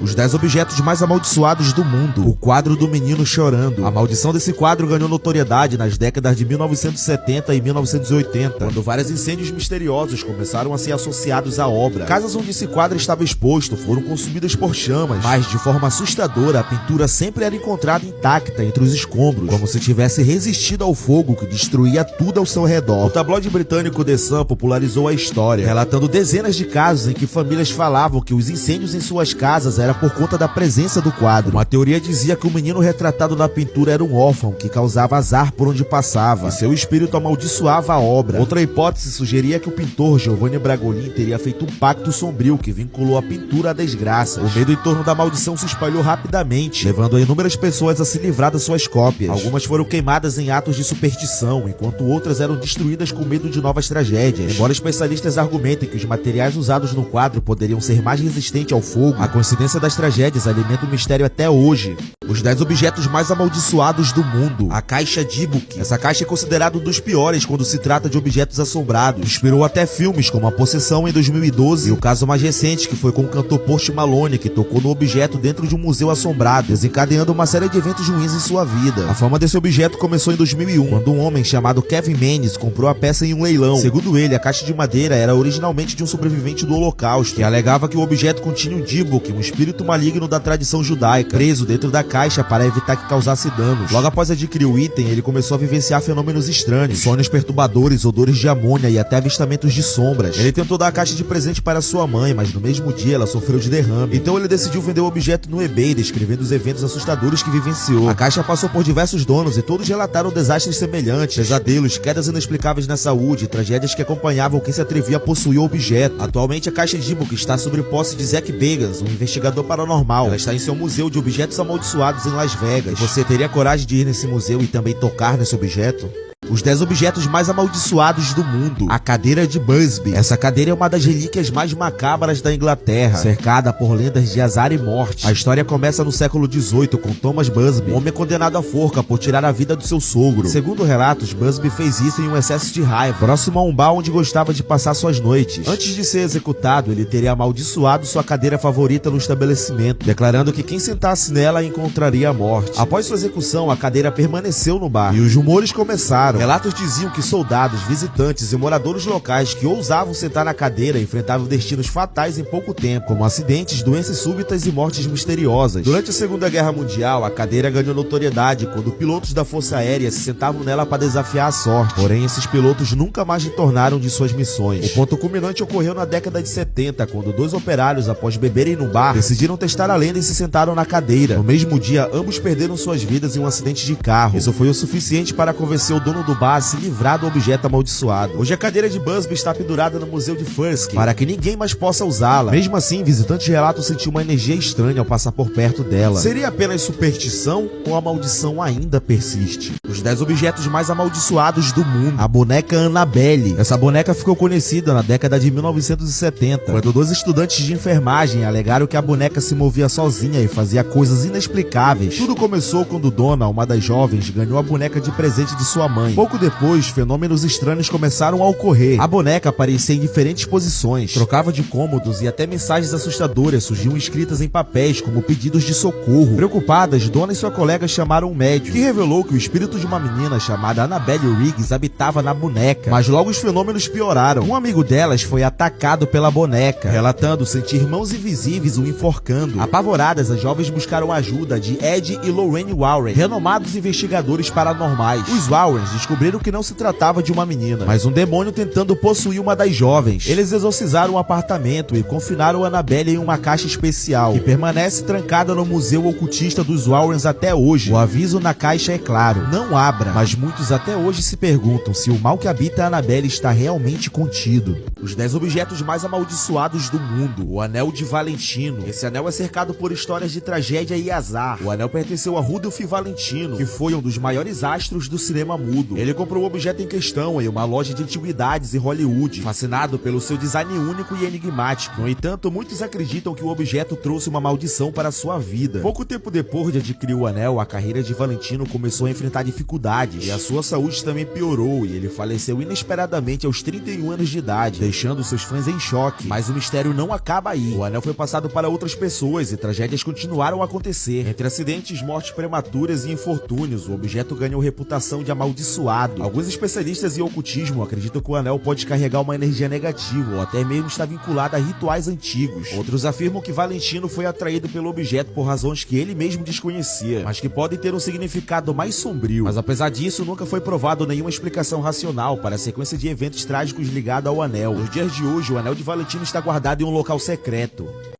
Os 10 objetos mais amaldiçoados do mundo. O quadro do menino chorando. A maldição desse quadro ganhou notoriedade nas décadas de 1970 e 1980, quando vários incêndios misteriosos começaram a ser associados à obra. Casas onde esse quadro estava exposto foram consumidas por chamas, mas de forma assustadora a pintura sempre era encontrada intacta entre os escombros, como se tivesse resistido ao fogo que destruía tudo ao seu redor. O tabloide britânico The Sun popularizou a história, relatando dezenas de casos em que famílias falavam que os incêndios em suas casas era por conta da presença do quadro. Uma teoria dizia que o menino retratado na pintura era um órfão que causava azar por onde passava, e seu espírito amaldiçoava a obra. Outra hipótese sugeria que o pintor Giovanni Bragolin teria feito um pacto sombrio que vinculou a pintura à desgraça. O medo em torno da maldição se espalhou rapidamente, levando a inúmeras pessoas a se livrar das suas cópias. Algumas foram queimadas em atos de superstição, enquanto outras eram destruídas com medo de novas tragédias. Embora especialistas argumentem que os materiais usados no quadro poderiam ser mais resistentes ao fogo, a coincidência das tragédias alimenta o mistério até hoje. Os 10 objetos mais amaldiçoados do mundo. A caixa Dybbuk. Essa caixa é considerada um dos piores quando se trata de objetos assombrados. Inspirou até filmes como A Possessão em 2012 e o caso mais recente que foi com o cantor Post Malone, que tocou no objeto dentro de um museu assombrado, desencadeando uma série de eventos ruins em sua vida. A fama desse objeto começou em 2001, quando um homem chamado Kevin Mendes comprou a peça em um leilão. Segundo ele, a caixa de madeira era originalmente de um sobrevivente do Holocausto, que alegava que o objeto continha um Dybbuk, um espírito maligno da tradição judaica, preso dentro da caixa para evitar que causasse danos. Logo após adquirir o item, ele começou a vivenciar fenômenos estranhos, sonhos perturbadores, odores de amônia e até avistamentos de sombras. Ele tentou dar a caixa de presente para sua mãe, mas no mesmo dia ela sofreu de derrame. Então ele decidiu vender o objeto no eBay, descrevendo os eventos assustadores que vivenciou. A caixa passou por diversos donos e todos relataram desastres semelhantes, pesadelos, quedas inexplicáveis na saúde e tragédias que acompanhavam quem se atrevia a possuir o objeto. Atualmente a caixa Dybbuk está sob posse de Zach Bagans, um investigador paranormal. Ela está em seu museu de objetos amaldiçoados em Las Vegas. Você teria coragem de ir nesse museu e também tocar nesse objeto? Os 10 objetos mais amaldiçoados do mundo. A cadeira de Busby. Essa cadeira é uma das relíquias mais macabras da Inglaterra, cercada por lendas de azar e morte. A história começa no século XVIII com Thomas Busby, um homem condenado à forca por tirar a vida do seu sogro. Segundo relatos, Busby fez isso em um excesso de raiva, próximo a um bar onde gostava de passar suas noites. Antes de ser executado, ele teria amaldiçoado sua cadeira favorita no estabelecimento, declarando que quem sentasse nela encontraria a morte. Após sua execução, a cadeira permaneceu no bar e os rumores começaram. Relatos diziam que soldados, visitantes e moradores locais que ousavam sentar na cadeira enfrentavam destinos fatais em pouco tempo, como acidentes, doenças súbitas e mortes misteriosas. Durante a Segunda Guerra Mundial, a cadeira ganhou notoriedade quando pilotos da Força Aérea se sentavam nela para desafiar a sorte. Porém, esses pilotos nunca mais retornaram de suas missões. O ponto culminante ocorreu na década de 70, quando 2 operários, após beberem no bar, decidiram testar a lenda e se sentaram na cadeira. No mesmo dia, ambos perderam suas vidas em um acidente de carro. Isso foi o suficiente para convencer o dono do bar a se livrar do objeto amaldiçoado. Hoje a cadeira de Busby está pendurada no museu de Fursk, para que ninguém mais possa usá-la. Mesmo assim, visitantes relatam sentir uma energia estranha ao passar por perto dela. Seria apenas superstição ou a maldição ainda persiste? Os 10 objetos mais amaldiçoados do mundo. A boneca Annabelle. Essa boneca ficou conhecida na década de 1970, quando 2 estudantes de enfermagem alegaram que a boneca se movia sozinha e fazia coisas inexplicáveis. Tudo começou quando Donna, uma das jovens, ganhou a boneca de presente de sua mãe. Pouco depois, fenômenos estranhos começaram a ocorrer. A boneca aparecia em diferentes posições, trocava de cômodos e até mensagens assustadoras surgiam escritas em papéis como pedidos de socorro. Preocupadas, Donna e sua colega chamaram um médium, que revelou que o espírito de uma menina chamada Annabelle Riggs habitava na boneca. Mas logo os fenômenos pioraram. Um amigo delas foi atacado pela boneca, relatando sentir mãos invisíveis o enforcando. Apavoradas, as jovens buscaram a ajuda de Ed e Lorraine Warren, renomados investigadores paranormais. Os Warrens descobriram que não se tratava de uma menina, mas um demônio tentando possuir uma das jovens. Eles exorcizaram o apartamento e confinaram Annabelle em uma caixa especial, que permanece trancada no Museu Ocultista dos Warrens até hoje. O aviso na caixa é claro: não abra, mas muitos até hoje se perguntam se o mal que habita Annabelle está realmente contido. Os 10 objetos mais amaldiçoados do mundo. O Anel de Valentino. Esse anel é cercado por histórias de tragédia e azar. O anel pertenceu a Rudolf Valentino, que foi um dos maiores astros do cinema mudo. Ele comprou o objeto em questão em uma loja de antiguidades em Hollywood, fascinado pelo seu design único e enigmático. No entanto, muitos acreditam que o objeto trouxe uma maldição para sua vida. Pouco tempo depois de adquirir o anel, a carreira de Valentino começou a enfrentar dificuldades, e a sua saúde também piorou, e ele faleceu inesperadamente aos 31 anos de idade, deixando seus fãs em choque. Mas o mistério não acaba aí. O anel foi passado para outras pessoas, e tragédias continuaram a acontecer. Entre acidentes, mortes prematuras e infortúnios, o objeto ganhou reputação de amaldiçoado. Alguns especialistas em ocultismo acreditam que o anel pode carregar uma energia negativa, ou até mesmo estar vinculado a rituais antigos. Outros afirmam que Valentino foi atraído pelo objeto por razões que ele mesmo desconhecia, mas que podem ter um significado mais sombrio. Mas apesar disso, nunca foi provado nenhuma explicação racional para a sequência de eventos trágicos ligada ao anel. Nos dias de hoje, o anel de Valentino está guardado em um local secreto.